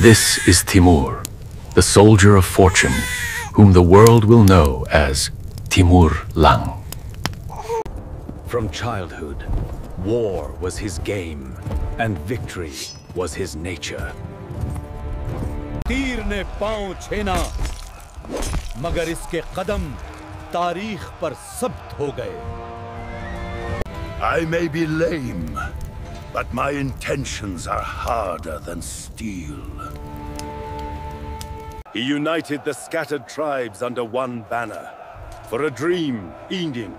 This is Timur, the soldier of fortune, whom the world will know as Timur Lang. From childhood, war was his game, and victory was his nature. तीर ने पांव छेना, मगर इसके कदम तारीख पर सब्त हो गए। I may be lame, but my intentions are harder than steel. He united the scattered tribes under one banner, for a dream ending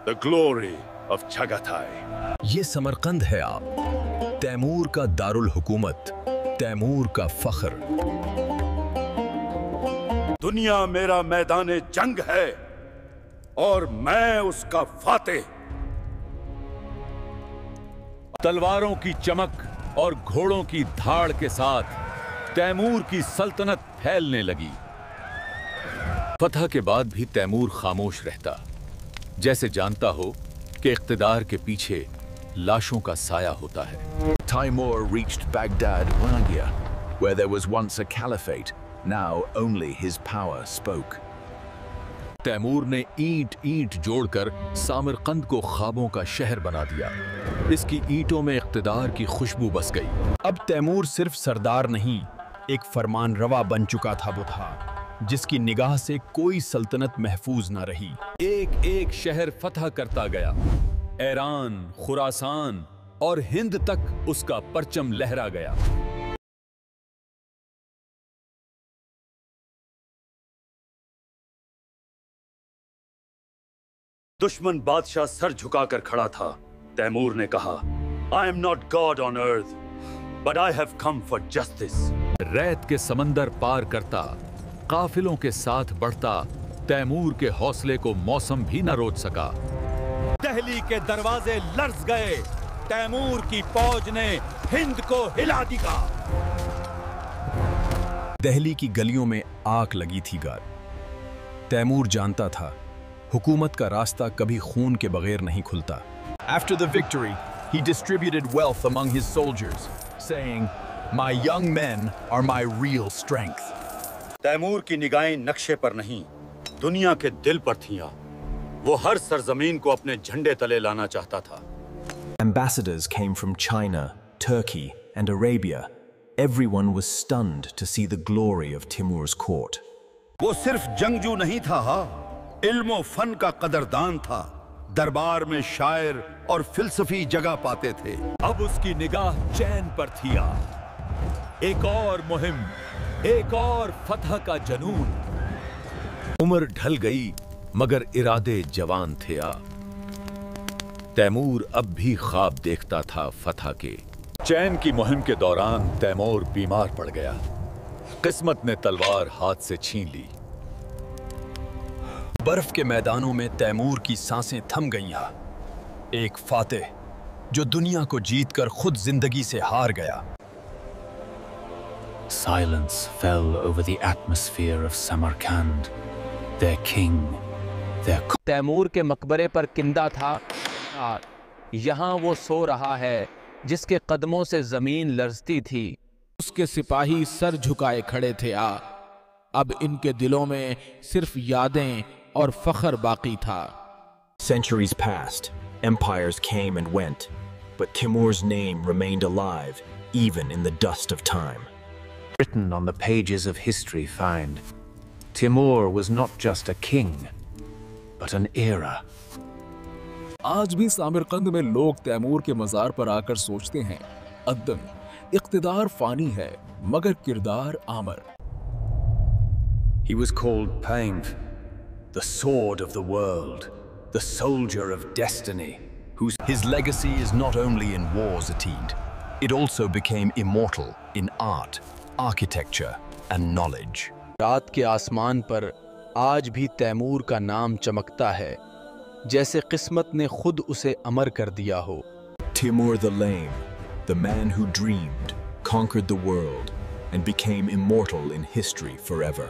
the glory of Chagatai. ये समरकंद है आप, तैमूर का दारुल हुकूमत, तैमूर का फख्र। दुनिया मेरा मैदान जंग है और मैं उसका फातेह। तलवारों की चमक और घोड़ों की धाड़ के साथ तैमूर की सल्तनत फैलने लगी। फतह के बाद भी तैमूर खामोश रहता, जैसे जानता हो कि इख्तिदार के पीछे लाशों का साया होता है। Timur reached Baghdad, Waggia, where there was once a caliphate. Now only his power spoke. Taimur ने ईंट ईंट जोड़कर सामरकंद को ख्वाबों का शहर बना दिया। इसकी ईंटों में इख्तिदार की खुशबू बस गई। अब तैमूर सिर्फ सरदार नहीं, एक फरमान रवा बन चुका था वो था, जिसकी निगाह से कोई सल्तनत महफूज न रही। एक एक शहर फतह करता गया। ईरान, खुरासान और हिंद तक उसका परचम लहरा गया। दुश्मन बादशाह सर झुकाकर खड़ा था। तैमूर ने कहा, I am not God on earth, but I have come for justice. रैत के समंदर पार करता, काफिलों के साथ बढ़ता, तैमूर के हौसले को मौसम भी न रोक सका। दिल्ली के दरवाजे लर्ज़ गए। तैमूर की फौज ने हिंद को हिला दिया। दिल्ली की गलियों में आग लगी थी गार। तैमूर जानता था, हुकूमत का रास्ता कभी खून के बगैर नहीं खुलता। After the victory, he distributed wealth among his soldiers, saying, "My young men are my real strength." Taimur की निगाहें नक्शे पर नहीं, दुनिया के दिल पर थीं। वो हर सरजमीन को अपने झंडे तले लाना चाहता था। Ambassadors came from China, Turkey, and Arabia. Everyone was stunned to see the glory of Timur's court. वो सिर्फ जंगजू नहीं था, इल्म फन का कदरदान था। दरबार में शायर और फिलसफी जगह पाते थे। अब उसकी निगाह चैन पर थी। एक और मुहिम, एक और फतह का जनून। उम्र ढल गई, मगर इरादे जवान थे। तैमूर अब भी ख्वाब देखता था फतह के। चैन की मुहिम के दौरान तैमूर बीमार पड़ गया। किस्मत ने तलवार हाथ से छीन ली। बर्फ के मैदानों में तैमूर की सांसें थम गईं। एक फातेह जो दुनिया को जीतकर खुद जिंदगी से हार गया। Silence fell over the atmosphere of Samarkand. Their king, their Taimur के मकबरे पर किंदा था, यहाँ वो सो रहा है जिसके कदमों से जमीन लरजती थी। उसके सिपाही सर झुकाए खड़े थे। अब इनके दिलों में सिर्फ यादें और फख्र बाकी था। Centuries passed, empires came and went, but Timur's name remained alive, even in the dust of time. written on the pages of history find, Timur was not just a king, but an era. आज भी सामरकंद में लोग तैमूर के मज़ार पर आकर सोचते हैं, अद्दन इक़्तिदार फ़ानी है, मगर किरदार आमर। He was called Painv, the sword of the world, the soldier of destiny, His legacy is not only in wars attained, it also became immortal in art, architecture and knowledge. रात के आसमान पर आज भी तैमूर का नाम चमकता है, जैसे किस्मत ने खुद उसे अमर कर दिया हो। Timur the Lame, the man who dreamed, conquered the world, and became immortal in history forever.